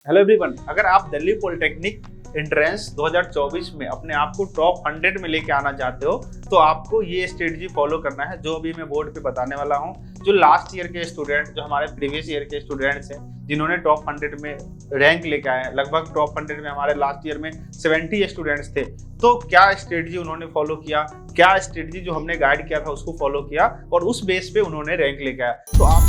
Hello everyone, अगर आप Delhi polytechnic entrance 2024 में अपने आप को टॉप 100 में लेके आना चाहते हो तो आपको ये स्ट्रेटजी फॉलो करना है जो अभी मैं बोर्ड पे बताने वाला हूँ। जो लास्ट ईयर के स्टूडेंट, जो हमारे प्रीवियस ईयर के स्टूडेंट्स हैं जिन्होंने टॉप 100 में रैंक लेके आए हैं, लगभग टॉप 100 में हमारे लास्ट ईयर में 70 स्टूडेंट्स थे। तो क्या स्ट्रेटजी उन्होंने फॉलो किया, क्या स्ट्रेटजी जो हमने गाइड किया था उसको फॉलो किया और उस बेस पे उन्होंने रैंक लेके आया।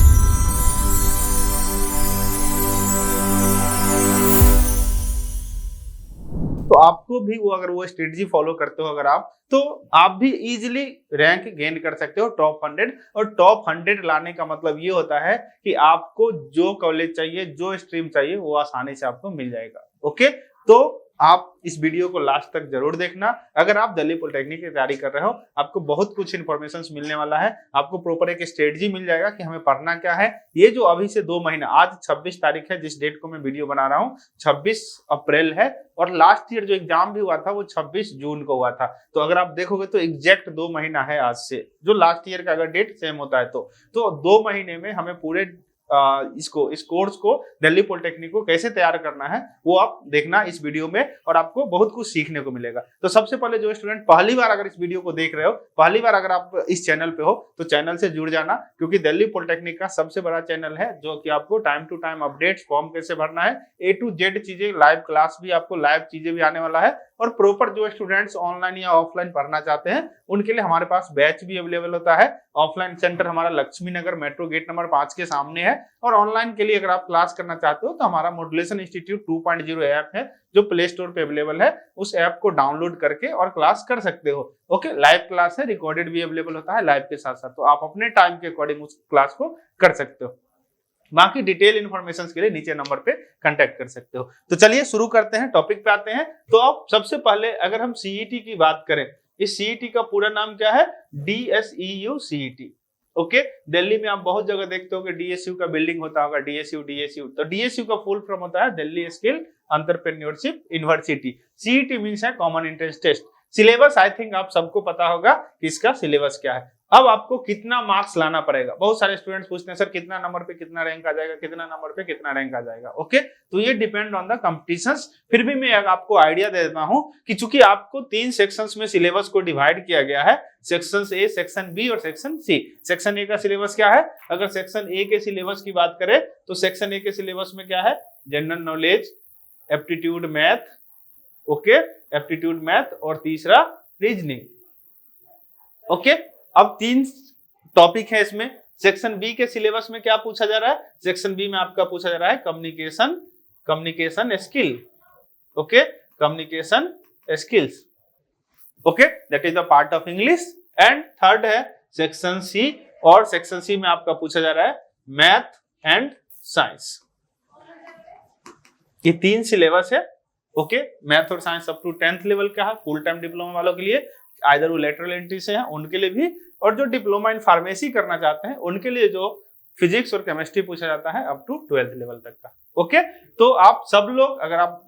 तो आपको भी अगर वो स्ट्रेटजी फॉलो करते हो अगर आप भी इजीली रैंक गेन कर सकते हो टॉप 100। और टॉप 100 लाने का मतलब ये होता है कि आपको जो कॉलेज चाहिए, जो स्ट्रीम चाहिए वो आसानी से आपको मिल जाएगा। ओके, तो आप इस वीडियो को लास्ट तक जरूर देखना। अगर आप दिल्ली पॉलिटेक्निक की तैयारी कर रहे हो, आपको बहुत कुछ इन्फॉर्मेशन मिलने वाला है। आपको प्रॉपर एक स्ट्रेटजी मिल जाएगा कि हमें पढ़ना क्या है। ये जो अभी से 2 महीना, आज 26 तारीख है जिस डेट को मैं वीडियो बना रहा हूँ, 26 अप्रैल है और लास्ट ईयर जो एग्जाम भी हुआ था वो 26 जून को हुआ था। तो अगर आप देखोगे तो एग्जैक्ट 2 महीना है आज से, जो लास्ट ईयर का अगर डेट सेम होता है तो 2 महीने में हमें पूरे इस कोर्स को दिल्ली पॉलिटेक्निक को कैसे तैयार करना है वो आप देखना इस वीडियो में और आपको बहुत कुछ सीखने को मिलेगा। तो सबसे पहले जो स्टूडेंट पहली बार अगर इस वीडियो को देख रहे हो, पहली बार अगर आप इस चैनल पे हो तो चैनल से जुड़ जाना, क्योंकि दिल्ली पॉलिटेक्निक का सबसे बड़ा चैनल है जो कि आपको time to time updates, form कैसे भरना है, A to Z चीजें, लाइव क्लास भी, आपको लाइव चीजें भी आने वाला है। और प्रॉपर जो स्टूडेंट्स ऑनलाइन या ऑफलाइन पढ़ना चाहते हैं उनके लिए हमारे पास बैच भी अवेलेबल होता है। ऑफलाइन सेंटर हमारा लक्ष्मी नगर मेट्रो गेट नंबर 5 के सामने है। और ऑनलाइन के लिए अगर आप क्लास करना चाहते हो तो हमारा मॉड्यूलेशन इंस्टीट्यूट 2.0 ऐप है जो प्ले स्टोर पे अवेलेबल है। उस ऐप को डाउनलोड करके और क्लास कर सकते हो। ओके, लाइव क्लास है, रिकॉर्डेड भी अवेलेबल होता है लाइव के साथ साथ, तो आप अपने टाइम के अकॉर्डिंग उस क्लास को कर सकते हो। बाकी डिटेल इन्फॉर्मेशन के लिए नीचे नंबर पे कांटेक्ट कर सकते हो। तो चलिए शुरू करते हैं, टॉपिक पे आते हैं। तो अब सबसे पहले अगर हम सीईटी की बात करें, इस सीईटी का पूरा नाम क्या है? DSEU CET. ओके, दिल्ली में आप बहुत जगह देखते हो कि DSU का बिल्डिंग होता होगा, DSU। तो DSU का फुल फॉर्म होता है Delhi skill entrepreneurship university. CET means है common entrance test. Syllabus I think आप सबको पता होगा कि इसका सिलेबस क्या है। अब आपको कितना मार्क्स लाना पड़ेगा, बहुत सारे स्टूडेंट्स पूछते हैं सर कितना नंबर पे कितना रैंक आ जाएगा, कितना नंबर पे कितना रैंक आ जाएगा। ओके, तो ये डिपेंड ऑन द कॉम्पिटिशंस। फिर भी मैं आपको आइडिया दे देता हूं कि चूंकि आपको 3 सेक्शंस में सिलेबस को डिवाइड किया गया है, सेक्शन ए, सेक्शन बी और सेक्शन सी। सेक्शन ए का सिलेबस क्या है? अगर सेक्शन ए के सिलेबस की बात करें तो सेक्शन ए के सिलेबस में क्या है? General knowledge, aptitude math, okay, aptitude math और तीसरा रीजनिंग। ओके, अब 3 टॉपिक है इसमें। सेक्शन बी के सिलेबस में क्या पूछा जा रहा है? सेक्शन बी में आपका पूछा जा रहा है communication skill. Okay, communication skills. Okay, that is the part of English. And third है सेक्शन सी, और सेक्शन सी में आपका पूछा जा रहा है मैथ एंड साइंस। ये 3 सिलेबस है। ओके, मैथ और science up to 10th level का है फुल टाइम डिप्लोमा वालों के लिए, आइदर वो लेटरल एंट्री से हैं उनके लिए भी, और जो डिप्लोमा इन फार्मेसी करना चाहते हैं उनके लिए जो फिजिक्स और केमिस्ट्री पूछा जाता है अप टू 12th लेवल तक का। ओके, तो आप सब लोग, अगर आप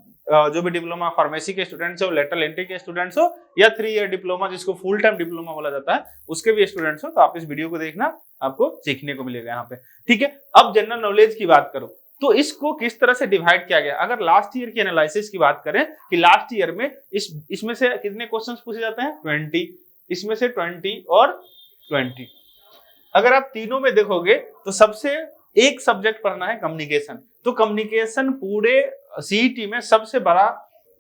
जो भी डिप्लोमा फार्मेसी के स्टूडेंट्स हो, लेटरल एंट्री के स्टूडेंट्स हो, या 3 ईयर डिप्लोमा जिसको फुल टाइम डिप्लोमा बोला जाता है उसके भी स्टूडेंट्स हो, तो आप इस वीडियो को देखना, आपको सीखने को मिलेगा यहाँ पे। ठीक है, अब जनरल नॉलेज की बात करो तो इसको किस तरह से डिवाइड किया गया। अगर लास्ट ईयर की एनालिसिस की बात करें कि लास्ट ईयर में इसमें से कितने क्वेश्चंस पूछे जाते हैं? 20, इसमें से 20 और 20। अगर आप तीनों में देखोगे तो सबसे एक सब्जेक्ट पढ़ना है कम्युनिकेशन। तो कम्युनिकेशन पूरे सीईटी में सबसे बड़ा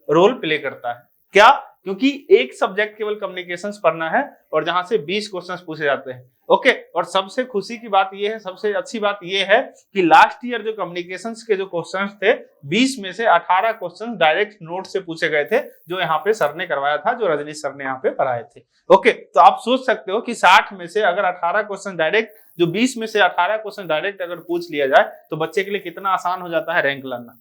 रोल प्ले करता है। क्या? क्योंकि एक सब्जेक्ट केवल कम्युनिकेशंस पढ़ना है और जहां से 20 क्वेश्चंस पूछे जाते हैं। ओके, और सबसे खुशी की बात यह है, सबसे अच्छी बात यह है कि लास्ट ईयर जो कम्युनिकेशंस के जो क्वेश्चंस थे 20 में से 18 क्वेश्चंस डायरेक्ट नोट से पूछे गए थे, जो यहाँ पे सर ने करवाया था, जो रजनीश सर ने यहाँ पे पढ़ाए थे। ओके, तो आप सोच सकते हो कि 60 में से अगर 18 क्वेश्चन डायरेक्ट, जो 20 में से 18 क्वेश्चन डायरेक्ट अगर पूछ लिया जाए तो बच्चे के लिए कितना आसान हो जाता है रैंक लाना।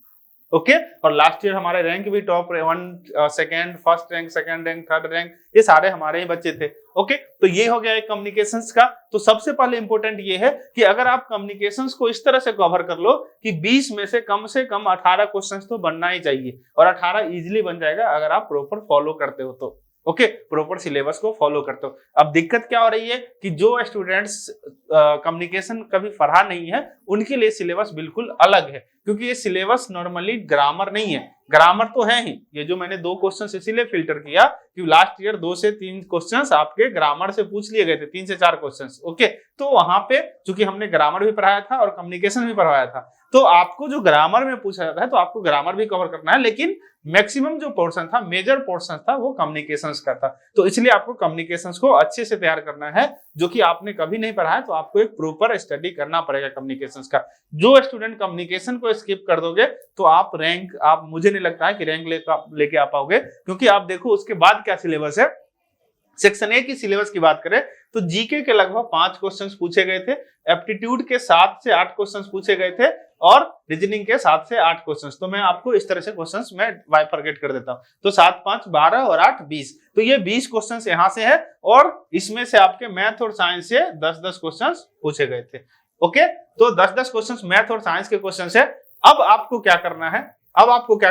ओके, और लास्ट ईयर हमारे रैंक भी top 1, second, first rank, second rank, third rank, ये सारे हमारे ही बच्चे थे। ओके, तो ये हो गया एक कम्युनिकेशंस का। तो सबसे पहले इंपॉर्टेंट ये है कि अगर आप कम्युनिकेशंस को इस तरह से कवर कर लो कि 20 में से कम 18 क्वेश्चंस तो बनना ही चाहिए, और 18 इजीली बन जाएगा अगर आप प्रॉपर फॉलो करते हो तो। ओके, प्रॉपर सिलेबस को फॉलो करते हो। अब दिक्कत क्या हो रही है कि जो स्टूडेंट्स कम्युनिकेशन कभी पढ़ा नहीं है उनके लिए सिलेबस बिल्कुल अलग है, क्योंकि ये सिलेबस नॉर्मली ग्रामर नहीं है। ग्रामर तो है ही, ये जो मैंने 2 क्वेश्चन इसीलिए फिल्टर किया कि लास्ट ईयर 2 से 3 क्वेश्चंस आपके ग्रामर से पूछ लिए गए थे, 3 से 4 क्वेश्चंस। ओके, तो वहां पे चूंकि हमने ग्रामर भी पढ़ाया था और कम्युनिकेशन भी पढ़ाया था, तो आपको जो ग्रामर में पूछा जाता है तो आपको ग्रामर भी कवर करना है, लेकिन मैक्सिमम जो पोर्शन था, मेजर पोर्शन था, वो कम्युनिकेशंस का था। तो इसलिए आपको कम्युनिकेशंस को अच्छे से तैयार करना है, जो कि आपने कभी नहीं पढ़ा है, तो आपको एक प्रॉपर स्टडी करना पड़ेगा कम्युनिकेशंस का। जो स्टूडेंट कम्युनिकेशन को स्किप कर दोगे तो आप मुझे नहीं लगता है कि रैंक लेके आ पाओगे, क्योंकि आप देखो उसके बाद क्या सिलेबस है। सेक्शन ए की सिलेबस की बात करें तो जीके के लगभग 5 क्वेश्चंस पूछे गए थे, एप्टीट्यूड के 7 से 8 क्वेश्चंस पूछे गए थे और रीजनिंग के 7 से 8 क्वेश्चंस। तो मैं आपको इस तरह से क्वेश्चंस मैं बाइफरगेट कर देता हूं, तो 7, 5, 12 और 8, 20। तो ये 20 क्वेश्चंस यहां से है और इसमें से आपके मैथ और साइंस से 10-10 क्वेश्चंस पूछे गए थे। ओके, तो 10-10 क्वेश्चंस मैथ और साइंस के क्वेश्चंस है। अब आपको क्या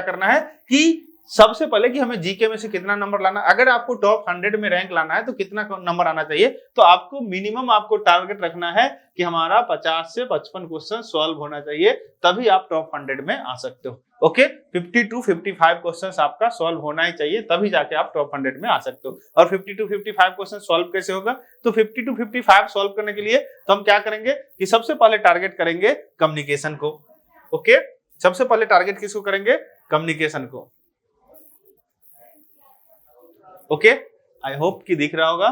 करना है, कि सबसे पहले कि हमें जीके में से कितना नंबर लाना। अगर आपको टॉप 100 में रैंक लाना है तो कितना नंबर आना चाहिए, तो आपको मिनिमम आपको टारगेट रखना है कि हमारा 50 से 55 क्वेश्चन सॉल्व होना चाहिए, तभी आप टॉप 100 में आ सकते हो। ओके, 50 to 55 क्वेश्चंस आपका सॉल्व होना ही चाहिए, तभी जाके आप टॉप 100 में आ सकते हो। और 50 to 55 क्वेश्चन सॉल्व कैसे होगा, तो 50 to 55 सॉल्व करने के लिए तो हम क्या करेंगे कि सबसे पहले टारगेट करेंगे कम्युनिकेशन को। ओके, सबसे पहले टारगेट किसको करेंगे, कम्युनिकेशन को। ओके, आई होप कि दिख रहा होगा,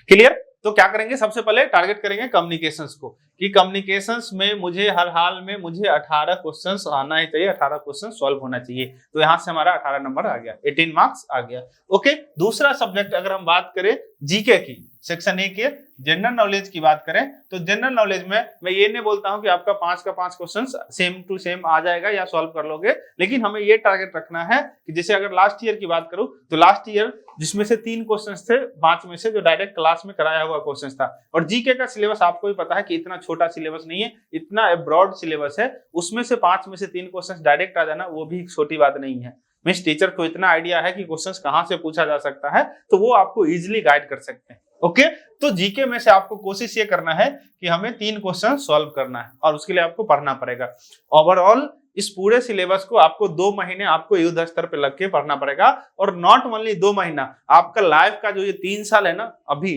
क्लियर। तो क्या करेंगे, सबसे पहले टारगेट करेंगे कम्युनिकेशंस को, कि कम्युनिकेशंस में मुझे हर हाल में 18 क्वेश्चंस आना ही चाहिए, 18 क्वेश्चन सॉल्व होना चाहिए। तो यहां से हमारा 18 नंबर आ गया, 18 मार्क्स आ गया। ओके, दूसरा सब्जेक्ट अगर हम बात करें जीके की, सेक्शन ए के जनरल नॉलेज की बात करें, तो जनरल नॉलेज में मैं ये नहीं बोलता हूं कि आपका 5 का 5 क्वेश्चन सेम टू सेम आ जाएगा या सॉल्व कर लोगे, लेकिन हमें ये टारगेट रखना है कि जैसे अगर लास्ट ईयर की बात करूं तो लास्ट ईयर जिसमें से 3 क्वेश्चन थे, 5 में से जो डायरेक्ट क्लास में कराया हुआ क्वेश्चन था। और जीके का सिलेबस आपको भी पता है कि इतना छोटा सिलेबस नहीं है, इतना ब्रॉड सिलेबस है, उसमें से 5 में से 3 क्वेश्चन डायरेक्ट आ जाना वो भी एक छोटी बात नहीं है। मींस टीचर को इतना आइडिया है कि क्वेश्चंस कहां से पूछा जा सकता है, तो वो आपको इजीली गाइड कर सकते हैं। ओके, तो जीके में से आपको कोशिश ये करना है कि हमें 3 क्वेश्चन सॉल्व करना है और उसके लिए आपको पढ़ना पड़ेगा। ओवरऑल इस पूरे सिलेबस को आपको 2 महीने आपको युद्ध स्तर पे लग के पढ़ना पड़ेगा, और नॉट ओनली 2 महीना, आपका लाइफ का जो ये 3 साल है ना, अभी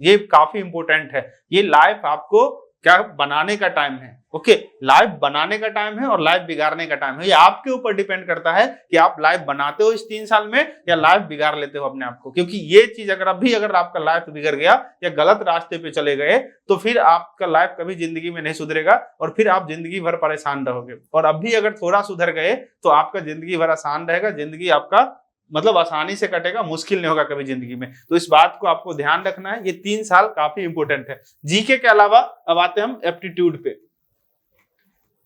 ये काफी इंपोर्टेंट है। ये लाइफ आपको क्या बनाने का टाइम है। ओके, लाइफ बनाने का टाइम है और लाइफ बिगाड़ने का टाइम है। ये आपके ऊपर डिपेंड करता है कि आप लाइफ बनाते हो इस 3 साल में या लाइफ बिगाड़ लेते हो अपने आप को। क्योंकि ये चीज अगर आपका लाइफ बिगड़ गया या गलत रास्ते पे चले गए तो फिर आपका लाइफ कभी जिंदगी में नहीं सुधरेगा और फिर आप जिंदगी भर परेशान रहोगे। और अभी अगर थोड़ा सुधर गए तो आपका जिंदगी भर आसान रहेगा, जिंदगी आपका मतलब आसानी से कटेगा, मुश्किल नहीं होगा कभी जिंदगी में। तो इस बात को आपको ध्यान रखना है, ये 3 साल काफी इंपोर्टेंट है। जीके के अलावा अब आते हैं हम एप्टीट्यूड पे।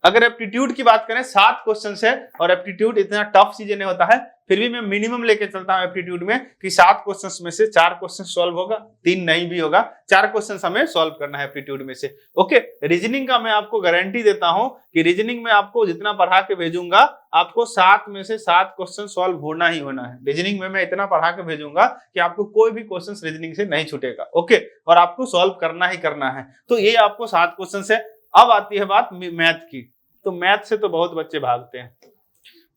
अगर एप्टीट्यूड की बात करें 7 क्वेश्चन है और एप्टीट्यूड इतना टफ चीजें नहीं होता है, फिर भी मैं मिनिमम लेके चलता हूं एप्टीट्यूड में कि 7 क्वेश्चंस में से 4 क्वेश्चन सॉल्व होगा, 3 नहीं भी होगा, 4 क्वेश्चन हमें सॉल्व करना है एप्टीट्यूड में से। ओके, रीजनिंग का मैं आपको गारंटी देता हूं कि रीजनिंग में आपको जितना पढ़ा के भेजूंगा आपको 7 में से 7 क्वेश्चन सॉल्व होना ही होना है। रीजनिंग में मैं इतना पढ़ा के भेजूंगा कि आपको कोई भी क्वेश्चन रीजनिंग से नहीं छूटेगा। ओके, और आपको सॉल्व करना ही करना है। तो ये आपको 7 क्वेश्चन है। अब आती है बात मैथ की। तो मैथ से तो बहुत बच्चे भागते हैं,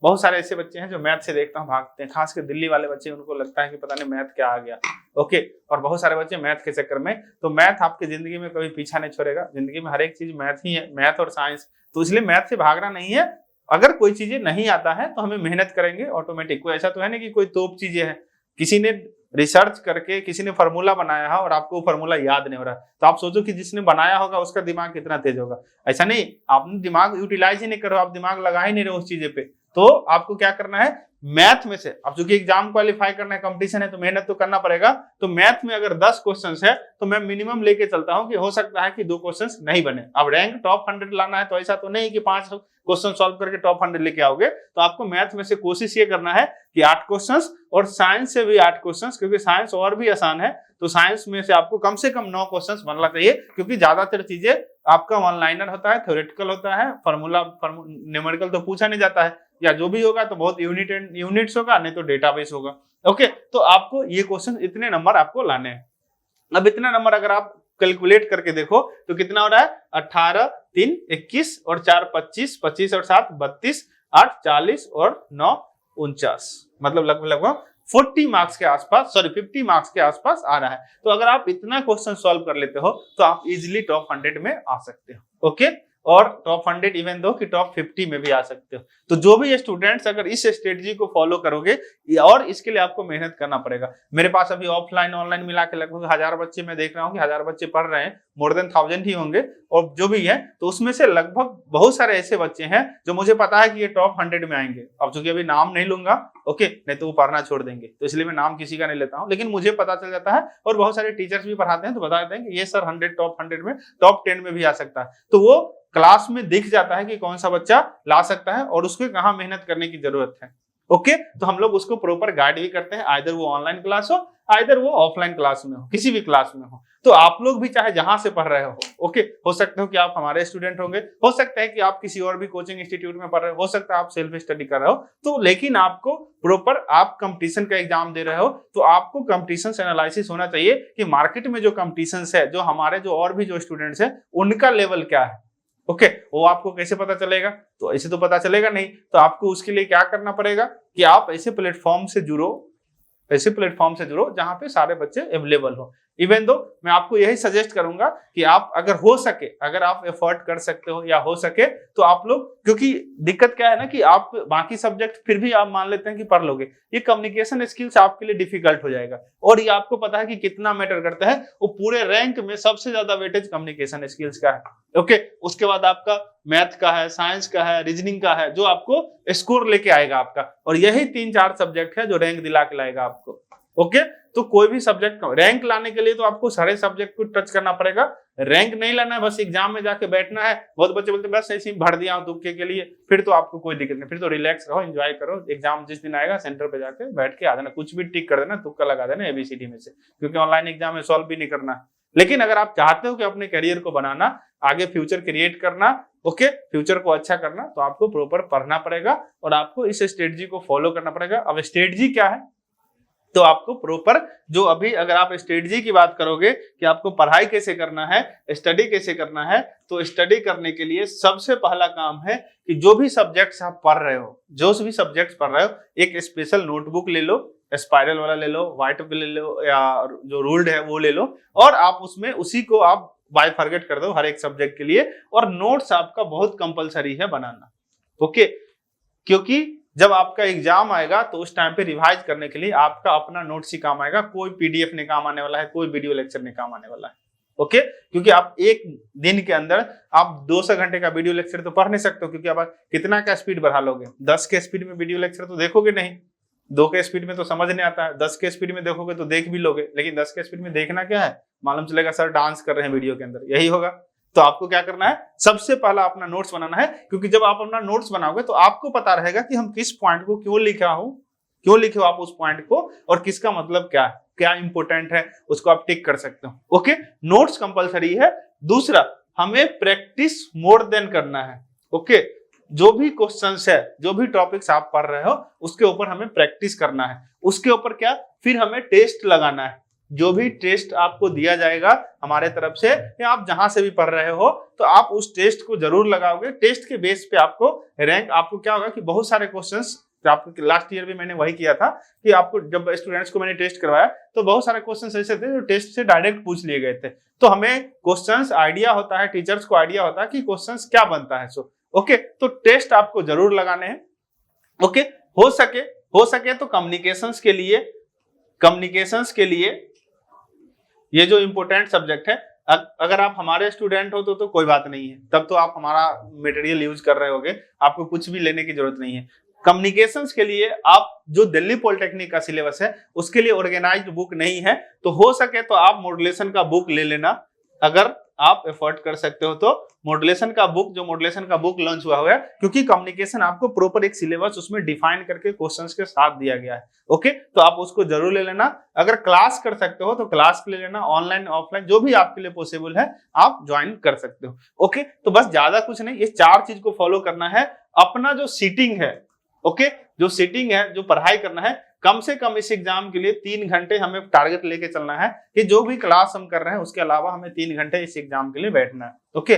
बहुत सारे ऐसे बच्चे हैं जो मैथ से देखता हूँ भागते हैं, खासकर दिल्ली वाले बच्चे, उनको लगता है कि पता नहीं मैथ क्या आ गया। ओके, और बहुत सारे बच्चे मैथ के चक्कर में, तो मैथ आपकी जिंदगी में कभी पीछा नहीं छोड़ेगा, जिंदगी में हर एक चीज मैथ ही है, मैथ और साइंस। तो इसलिए मैथ से भागना नहीं है। अगर कोई चीजें नहीं आता है तो हमें मेहनत करेंगे ऑटोमेटिक। कोई ऐसा तो है नहीं कि कोई तोप चीजें हैं, किसी ने रिसर्च करके किसी ने फार्मूला बनाया है और आपको वो फार्मूला याद नहीं हो रहा, तो आप सोचो कि जिसने बनाया होगा उसका दिमाग कितना तेज होगा। ऐसा नहीं, आपने दिमाग यूटिलाइज ही नहीं करो, आप दिमाग लगा ही नहीं रहे उस चीजें पे। तो आपको क्या करना है, मैथ में से, अब चूंकि एग्जाम क्वालिफाई करना है, कंपटीशन है, तो मेहनत तो करना पड़ेगा। तो मैथ में अगर 10 क्वेश्चंस है तो मैं मिनिमम लेके चलता हूं कि हो सकता है कि 2 क्वेश्चंस नहीं बने। अब रैंक टॉप 100 लाना है तो ऐसा तो नहीं कि 5 क्वेश्चन सॉल्व करके टॉप 100 लेके आओगे। तो आपको मैथ में से कोशिश ये करना है कि 8 क्वेश्चंस, और साइंस से भी 8 क्वेश्चंस, क्योंकि साइंस और भी आसान है। तो साइंस में से आपको कम से कम 9 क्वेश्चंस बनना चाहिए, क्योंकि ज्यादातर चीजें आपका वन लाइनर होता है, थ्योरेटिकल होता है, फार्मूला न्यूमेरिकल तो पूछा नहीं जाता है। या जो भी होगा तो बहुत यूनिट्स होगा, नहीं तो डेटाबेस होगा। ओके, तो आपको ये क्वेश्चन इतने नंबर आपको लाने हैं। अब इतना नंबर अगर आप कैलकुलेट करके देखो तो कितना हो रहा है, 18 3 21 और 4 25, 25 और 7 32, 8 40 और 9 49, मतलब लगभग 40 मार्क्स के आसपास, सॉरी 50 मार्क्स के आसपास आ रहा है। तो अगर आप इतना क्वेश्चन सॉल्व कर लेते हो तो आप इजिली टॉप 100 में आ सकते हो। ओके, और टॉप 100 इवन दो कि टॉप 50 में भी आ सकते हो। तो जो भी स्टूडेंट्स अगर इस स्ट्रेटजी को फॉलो करोगे, और इसके लिए आपको मेहनत करना पड़ेगा। मेरे पास अभी ऑफलाइन ऑनलाइन मिला के लगभग 1000 बच्चे मैं देख रहा हूँ कि 1000 बच्चे पढ़ रहे हैं, मोर देन 1000 ही होंगे, और जो भी है तो उसमें से लगभग बहुत सारे ऐसे बच्चे हैं जो मुझे पता है कि ये टॉप 100 में आएंगे। अब चूंकि अभी नाम नहीं लूंगा, ओके, नहीं तो वो पढ़ना छोड़ देंगे, तो इसलिए मैं नाम किसी का नहीं लेता हूँ, लेकिन मुझे पता चल जाता है और बहुत सारे टीचर्स भी पढ़ाते हैं तो बता देते हैं कि ये सर 100 टॉप 100 में, टॉप 10 में भी आ सकता है। तो वो क्लास में दिख जाता है कि कौन सा बच्चा ला सकता है और उसको कहाँ मेहनत करने की जरूरत है। ओके, तो हम लोग उसको प्रॉपर गाइड भी करते हैं, आइदर वो ऑनलाइन क्लास हो, आइदर वो ऑफलाइन क्लास में हो, किसी भी क्लास में हो। तो आप लोग भी चाहे जहां से पढ़ रहे हो, ओके, हो सकता है कि आप हमारे स्टूडेंट होंगे, हो सकता है कि आप किसी और भी कोचिंग इंस्टीट्यूट में पढ़ रहे हो सकता है आप सेल्फ स्टडी कर रहे हो, तो लेकिन आपको प्रॉपर आप कंपटीशन का एग्जाम दे रहे हो तो आपको कंपटीशन एनालिसिस होना चाहिए कि मार्केट में जो कंपटीशन है, जो हमारे जो और भी जो स्टूडेंट्स है उनका लेवल क्या है। ओके, वो आपको कैसे पता चलेगा, तो ऐसे तो पता चलेगा नहीं। तो आपको उसके लिए क्या करना पड़ेगा कि आप ऐसे प्लेटफॉर्म से जुड़ो, ऐसे प्लेटफॉर्म से जुड़ो जहां पे सारे बच्चे अवेलेबल हो। इवन दो मैं आपको यही सजेस्ट करूंगा कि आप अगर हो सके, अगर आप एफर्ट कर सकते हो या हो सके तो आप लोग, क्योंकि दिक्कत क्या है ना कि आप बाकी सब्जेक्ट फिर भी आप मान लेते हैं कि पढ़ लोगे, ये कम्युनिकेशन स्किल्स आपके लिए डिफिकल्ट हो जाएगा। और ये आपको पता है कि कितना मैटर करता है, वो पूरे रैंक में सबसे ज्यादा वेटेज कम्युनिकेशन स्किल्स का है। ओके, उसके बाद आपका मैथ का है, साइंस का है, रीजनिंग का है, जो आपको स्कोर लेके आएगा आपका, और यही 3-4 सब्जेक्ट है जो रैंक दिला के लाएगा आपको। ओके, तो कोई भी सब्जेक्ट रैंक लाने के लिए तो आपको सारे सब्जेक्ट को टच करना पड़ेगा। रैंक नहीं लाना है, बस एग्जाम में जाके बैठना है। बहुत बच्चे बोलते हैं बस ऐसे ही भर दिया तुक्के के लिए, फिर तो आपको कोई दिक्कत नहीं, फिर तो रिलैक्स रहो, एंजॉय करो। एग्जाम जिस दिन आएगा सेंटर पे जाके बैठ के आ जाना, कुछ भी टिक कर देना, तुक्का लगा देना ABCD में से, क्योंकि ऑनलाइन एग्जाम में सॉल्व भी नहीं करना है। लेकिन अगर आप चाहते हो कि अपने करियर को बनाना, आगे फ्यूचर क्रिएट करना, ओके, फ्यूचर को अच्छा करना, तो आपको प्रॉपर पढ़ना पड़ेगा और आपको इस स्ट्रेटजी को फॉलो करना पड़ेगा। अब स्ट्रेटजी क्या है, तो आपको प्रॉपर जो अभी अगर आप स्ट्रेटजी की बात करोगे कि आपको पढ़ाई कैसे करना है, स्टडी कैसे करना है, तो स्टडी करने के लिए सबसे पहला काम है कि जो भी सब्जेक्ट्स आप पढ़ रहे हो, जो भी सब्जेक्ट्स पढ़ रहे हो, एक स्पेशल नोटबुक ले लो, स्पाइरल वाला ले लो, व्हाइट पे ले लो, या जो रूल्ड है वो ले लो, और आप उसमें उसी को आप बाय फॉरगेट कर दो हर एक सब्जेक्ट के लिए। और नोट्स आपका बहुत कंपलसरी है बनाना। ओके, क्योंकि जब आपका एग्जाम आएगा तो उस टाइम पे रिवाइज करने के लिए आपका अपना नोट्स ही काम आएगा, कोई PDF नहीं काम आने वाला है, कोई वीडियो लेक्चर नहीं काम आने वाला है। ओके, क्योंकि आप एक दिन के अंदर आप 200 घंटे का वीडियो लेक्चर तो पढ़ नहीं सकते हो, क्योंकि आप कितना का स्पीड बढ़ा लोगे। 10 के स्पीड में वीडियो लेक्चर तो देखोगे नहीं, 2 के स्पीड में तो समझ नहीं आता है, 10 के स्पीड में देखोगे तो देख भी लोगे, लेकिन 10 के स्पीड में देखना क्या है, मालूम चलेगा सर डांस कर रहे हैं वीडियो के अंदर, यही होगा। तो आपको क्या करना है, सबसे पहला अपना नोट्स बनाना है, क्योंकि जब आप अपना नोट्स बनाओगे तो आपको पता रहेगा कि हम किस पॉइंट को क्यों लिखा हूं, क्यों लिखे हो आप उस पॉइंट को, और किसका मतलब क्या है, क्या इंपोर्टेंट है, उसको आप टिक कर सकते हो। ओके, नोट्स कंपलसरी है। दूसरा, हमें प्रैक्टिस मोर देन करना है। ओके, जो भी क्वेश्चंस है, जो भी टॉपिक्स आप पढ़ रहे हो, उसके ऊपर हमें प्रैक्टिस करना है। उसके ऊपर क्या, फिर हमें टेस्ट लगाना है। जो भी टेस्ट आपको दिया जाएगा हमारे तरफ से, या आप जहां से भी पढ़ रहे हो, तो आप उस टेस्ट को जरूर लगाओगे। टेस्ट के बेस पे आपको रैंक, आपको क्या होगा कि बहुत सारे क्वेश्चंस, आपको लास्ट ईयर भी मैंने वही किया था कि आपको जब स्टूडेंट्स को मैंने टेस्ट करवाया तो बहुत सारे क्वेश्चंस ऐसे थे जो टेस्ट से डायरेक्ट पूछ लिए गए थे। तो हमें क्वेश्चंस आइडिया होता है, टीचर्स को आइडिया होता है कि क्वेश्चंस क्या बनता है। सो ओके, तो टेस्ट आपको जरूर लगाने हैं। ओके, हो सके तो कम्युनिकेशंस के लिए ये जो इंपॉर्टेंट सब्जेक्ट है, अगर आप हमारे स्टूडेंट हो तो कोई बात नहीं है, तब तो आप हमारा मटेरियल यूज कर रहे होगे, आपको कुछ भी लेने की जरूरत नहीं है। कम्युनिकेशंस के लिए आप जो दिल्ली पॉलिटेक्निक का सिलेबस है उसके लिए ऑर्गेनाइज्ड बुक नहीं है, तो हो सके तो आप मॉड्यूलेशन का बुक ले लेना। अगर आप एफर्ट कर सकते हो तो मॉड्यूलेशन का बुक लॉन्च हुआ है, क्योंकि कम्युनिकेशन आपको प्रॉपर एक सिलेबस उसमें डिफाइन करके क्वेश्चंस के साथ दिया गया है। ओके, तो आप उसको जरूर ले लेना। अगर क्लास कर सकते हो तो क्लास ले लेना, ऑनलाइन ऑफलाइन जो भी आपके लिए पॉसिबल है आप ज्वाइन कर सकते हो। ओके, तो बस ज्यादा कुछ नहीं, ये 4 चीज को फॉलो करना है। अपना जो सीटिंग है, ओके, जो सीटिंग है, जो पढ़ाई करना है, कम से कम इस एग्जाम के लिए 3 घंटे हमें टारगेट लेके चलना है कि जो भी क्लास हम कर रहे हैं उसके अलावा हमें 3 घंटे इस एग्जाम के लिए बैठना है। ओके,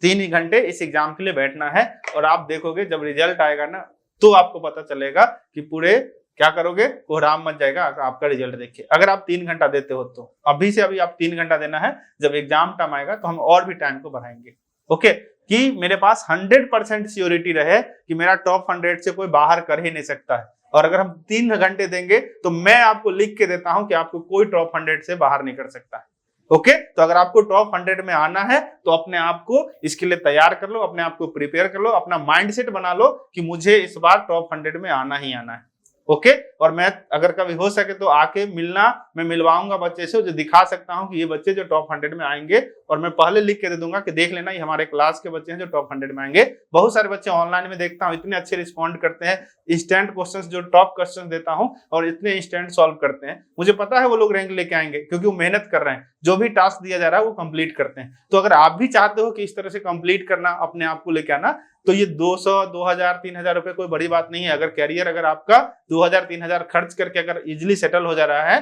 3 घंटे इस एग्जाम के लिए बैठना है। और आप देखोगे जब रिजल्ट आएगा ना तो आपको पता चलेगा कि पूरे क्या करोगे, कोहराम मच जाएगा आपका रिजल्ट देखिए। अगर आप 3 घंटा देते हो तो अभी से अभी आप 3 घंटा देना है, जब एग्जाम टाइम आएगा तो हम और भी टाइम को बढ़ाएंगे। ओके, कि मेरे पास 100% श्योरिटी रहे कि मेरा टॉप 100 से कोई बाहर कर ही नहीं सकता है। और अगर हम 3 घंटे देंगे तो मैं आपको लिख के देता हूं कि आपको कोई टॉप 100 से बाहर नहीं कर सकता है। ओके, तो अगर आपको टॉप 100 में आना है तो अपने आप को इसके लिए तैयार कर लो, अपने आप को प्रिपेयर कर लो, अपना माइंडसेट बना लो कि मुझे इस बार टॉप 100 में आना ही आना है। ओके, और मैं अगर कभी हो सके तो आके मिलना, मैं मिलवाऊंगा बच्चे से, जो दिखा सकता हूं कि ये बच्चे जो टॉप 100 में आएंगे, और मैं पहले लिख के दे दूंगा कि देख लेना ये हमारे क्लास के बच्चे हैं जो टॉप 100 में आएंगे। बहुत सारे बच्चे ऑनलाइन में देखता हूं इतने अच्छे रिस्पॉन्ड करते हैं, इंस्टेंट क्वेश्चंस जो टॉप क्वेश्चन देता हूं और इतने इंस्टेंट सॉल्व करते हैं, मुझे पता है वो लोग रैंक लेके आएंगे क्योंकि वो मेहनत कर रहे हैं, जो भी टास्क दिया जा रहा है वो कंप्लीट करते हैं। तो अगर आप भी चाहते हो कि इस तरह से कंप्लीट करना, अपने आप को लेके आना, तो ये 200, 2000, 3000 रुपए कोई बड़ी बात नहीं है। अगर कैरियर अगर आपका 2000, 3000 खर्च करके अगर इजिली सेटल हो जा रहा है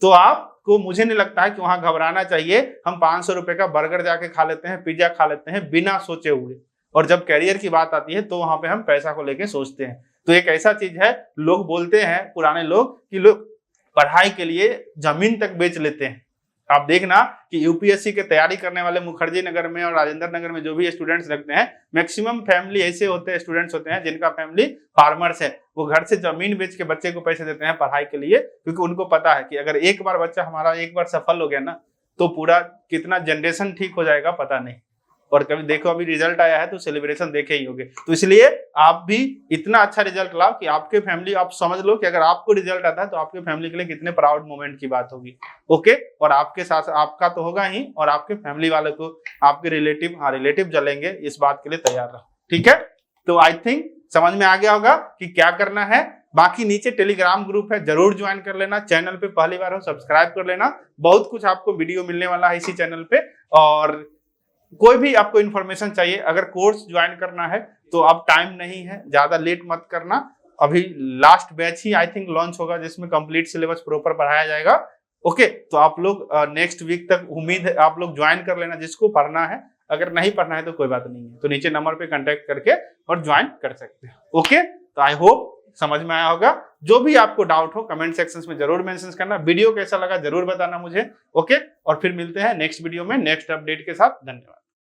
तो आपको, मुझे नहीं लगता है कि वहां घबराना चाहिए। हम 500 रुपए का बर्गर जाके खा लेते हैं, पिज्जा खा लेते हैं बिना सोचे हुए, और जब कैरियर की बात आती है तो वहां पे हम पैसा को लेके सोचते हैं। तो एक ऐसा चीज है, लोग बोलते हैं पुराने लोग कि लोग पढ़ाई के लिए जमीन तक बेच लेते हैं। आप देखना कि यूपीएससी की तैयारी करने वाले मुखर्जी नगर में और राजेंद्र नगर में जो भी स्टूडेंट्स लगते हैं, मैक्सिमम फैमिली ऐसे होते हैं, स्टूडेंट्स होते हैं जिनका फैमिली फार्मर्स है। वो घर से जमीन बेच के बच्चे को पैसे देते हैं पढ़ाई के लिए, क्योंकि उनको पता है कि अगर एक बार बच्चा हमारा एक बार सफल हो गया ना तो पूरा कितना जनरेशन ठीक हो जाएगा पता नहीं। और कभी देखो अभी रिजल्ट आया है तो सेलिब्रेशन देखे ही होंगे। तो इसलिए आप भी इतना अच्छा रिजल्ट लाओ कि आपके फैमिली, आप समझ लो कि अगर आपको रिजल्ट आता है तो आपके फैमिली के लिए कितने प्राउड मोमेंट की बात होगी। ओके, और आपके साथ आपका तो होगा ही, और आपके फैमिली वाले को, आपके रिलेटिव जलेंगे, इस बात के लिए तैयार रहो। ठीक है, तो आई थिंक समझ में आ गया होगा कि क्या करना है। बाकी नीचे टेलीग्राम ग्रुप है, जरूर ज्वाइन कर लेना। चैनल पे पहली बार हो सब्सक्राइब कर लेना, बहुत कुछ आपको वीडियो मिलने वाला है इसी चैनल पे। और कोई भी आपको इन्फॉर्मेशन चाहिए, अगर कोर्स ज्वाइन करना है तो अब टाइम नहीं है, ज्यादा लेट मत करना। अभी last batch he I think launch होगा जिसमें कंप्लीट सिलेबस प्रॉपर पढ़ाया जाएगा। ओके, तो आप लोग नेक्स्ट वीक तक, उम्मीद है आप लोग ज्वाइन कर लेना जिसको पढ़ना है। अगर नहीं पढ़ना है तो कोई बात नहीं है, तो नीचे नंबर पे कांटेक्ट करके और ज्वाइन कर सकते हैं। ओके, तो आई होप समझ में आया होगा। जो भी आपको डाउट हो कमेंट सेक्शंस में जरूर मेंशन करना। वीडियो कैसा लगा जरूर बताना मुझे। ओके, और फिर मिलते हैं नेक्स्ट वीडियो में नेक्स्ट अपडेट के साथ। धन्यवाद।